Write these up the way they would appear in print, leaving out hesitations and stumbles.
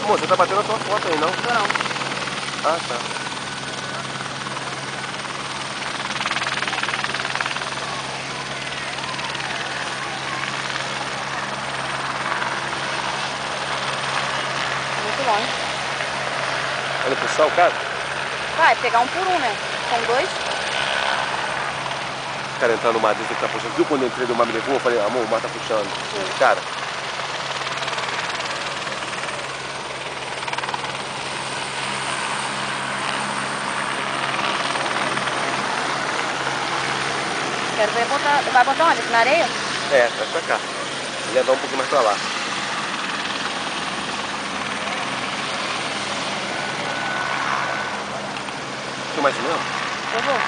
Moça, você tá batendo a tua foto aí, não? Não. Ah, tá. Muito longe. Olha pro sal, cara. Vai, pegar um por um, né? São dois. O cara entrar no mar desse que tá puxando. Viu quando eu entrei no mar me levou? Eu falei, amor, o mar tá puxando. Cara. Quero ver botar. Vai botar onde? Aqui na areia? É, vai pra cá. Vou levar um pouquinho mais pra lá. Filma isso mesmo? Eu vou.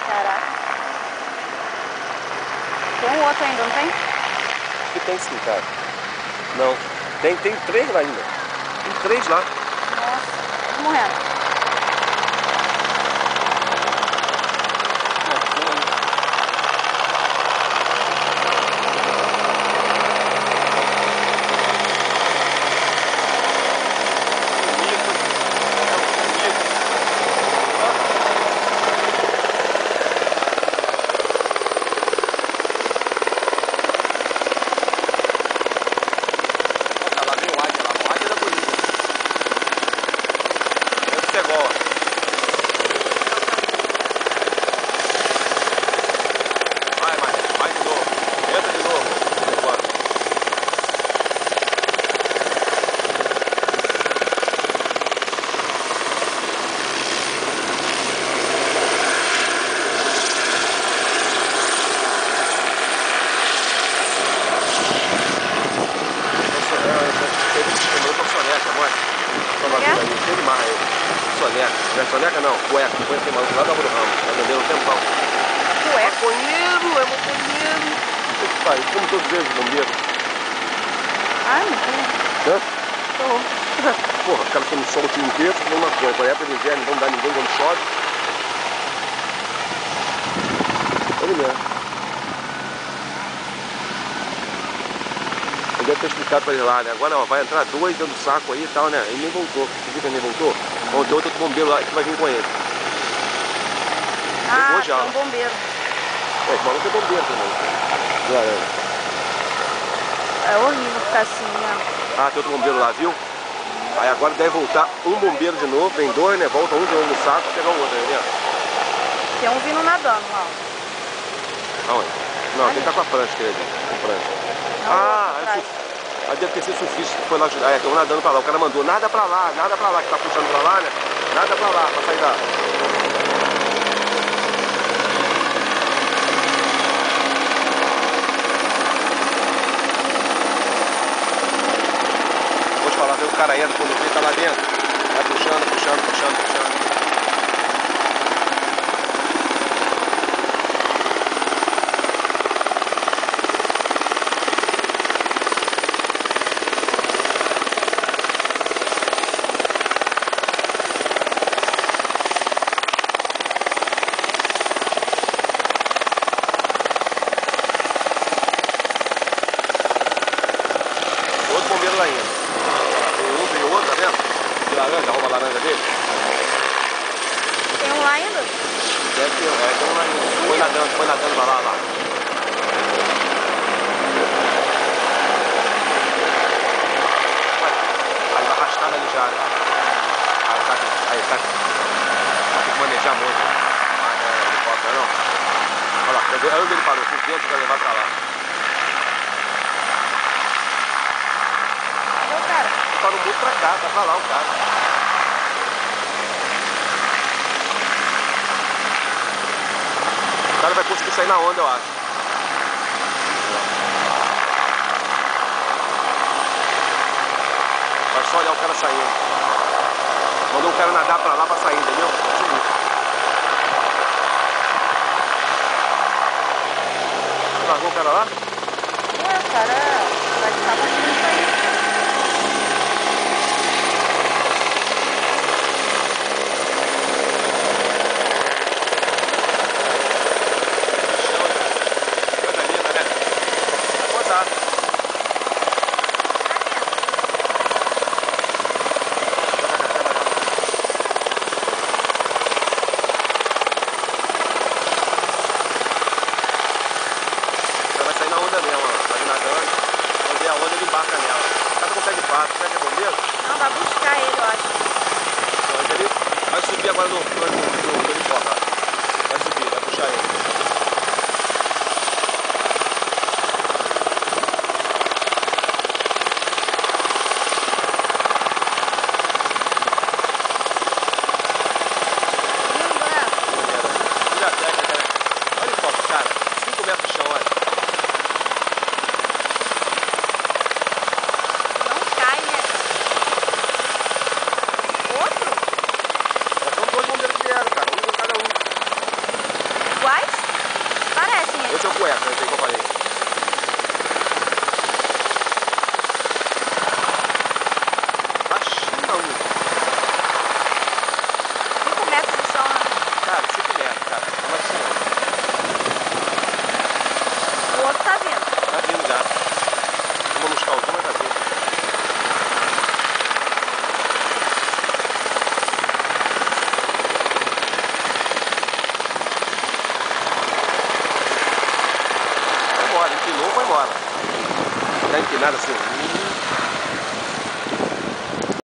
Caraca. Tem um outro ainda, não tem? Acho que tem sim, cara. Não. Tem 3 lá ainda. Tem 3 lá. Nossa, tô morrendo. Soneca. Não é soneca não, cueca. Cueca tem maluco lá da Rua do Ramo. Tá vendendo um tempão. Cueca? Maconheiro, é maconheiro. Puta que pariu, como todos eles, bombeiro. Ai, meu Deus. Hã? Tô. Porra, os caras estão no sol o dia inteiro, fumando maconha. Por época de inverno, não dá ninguém quando chove. Ele mesmo. Eu deve ter explicado pra ele lá, né? Agora ó, vai entrar 2 dentro do saco aí e tal, né? Ele nem voltou. Você viu que ele nem voltou? Bom, tem outro bombeiro lá que vai vir com ele. Ah, já. tem um bombeiro. É, esse maluco é bombeiro também. É horrível ficar assim, né? Ah, tem outro bombeiro lá, viu? Aí agora deve voltar um bombeiro de novo, vem 2, né? Volta um de novo no saco e pegar o outro, tá vendo? Tem um vindo nadando lá. Aonde? Não, quem tá com a prancha, quer dizer, com prancha. Não, Ah, aí deve ter sido surfista que foi lá ajudar. É, estão nadando pra lá. O cara mandou nada pra lá, que tá puxando pra lá, né? Nada pra lá, pra sair da... Vou te falar, vê o cara entra quando ele tá lá dentro. Vai puxando, puxando, puxando, puxando. Bombeiro lá ainda. Tem outro, tá vendo? De laranja, rouba a laranja dele. Tem um lá ainda? Deve ter, tem um lá ainda. Foi nadando pra lá. Aí vai arrastando ali já, né? Aí tá. Vai ter que manejar muito. Helicóptero, não? Olha lá, aí onde ele parou, por dentro vai levar pra lá. Parou muito pra cá, tá pra lá o cara. O cara vai conseguir sair na onda, eu acho. Vai só olhar o cara saindo. Mandou o cara nadar pra lá pra sair, entendeu? pra lá? Ué, cara, vai ficar bastante isso aí. Coisa linda, né? Tá gozado. Vai sair na onda mesmo, ó. Vai nadando. Quando der a onda, ele embarca nela. O cara consegue passo. Será que é bombeiro? Não, vai buscar ele, eu acho. Então, ele vai subir agora no helicóptero. Vai subir, vai puxar ele. Lindo, né? Olha a técnica, né? Olha o helicóptero, cara. 5 metros de chão, olha. Não cai, né, cara? Outro? Já são 2 bombeiros que vieram, cara. Um cada um. Iguais? Parecem eles. Esse é o cueca, esse aí que eu falei. Baixinho na luz. 5 metros de chão, né? Cara, 5 metros, cara. Não vai ser O outro tá vindo. não. Tá vindo já. Vamos buscar o zoom, mas tá vindo. Vai embora, empinou, vai embora. Tá empinado assim.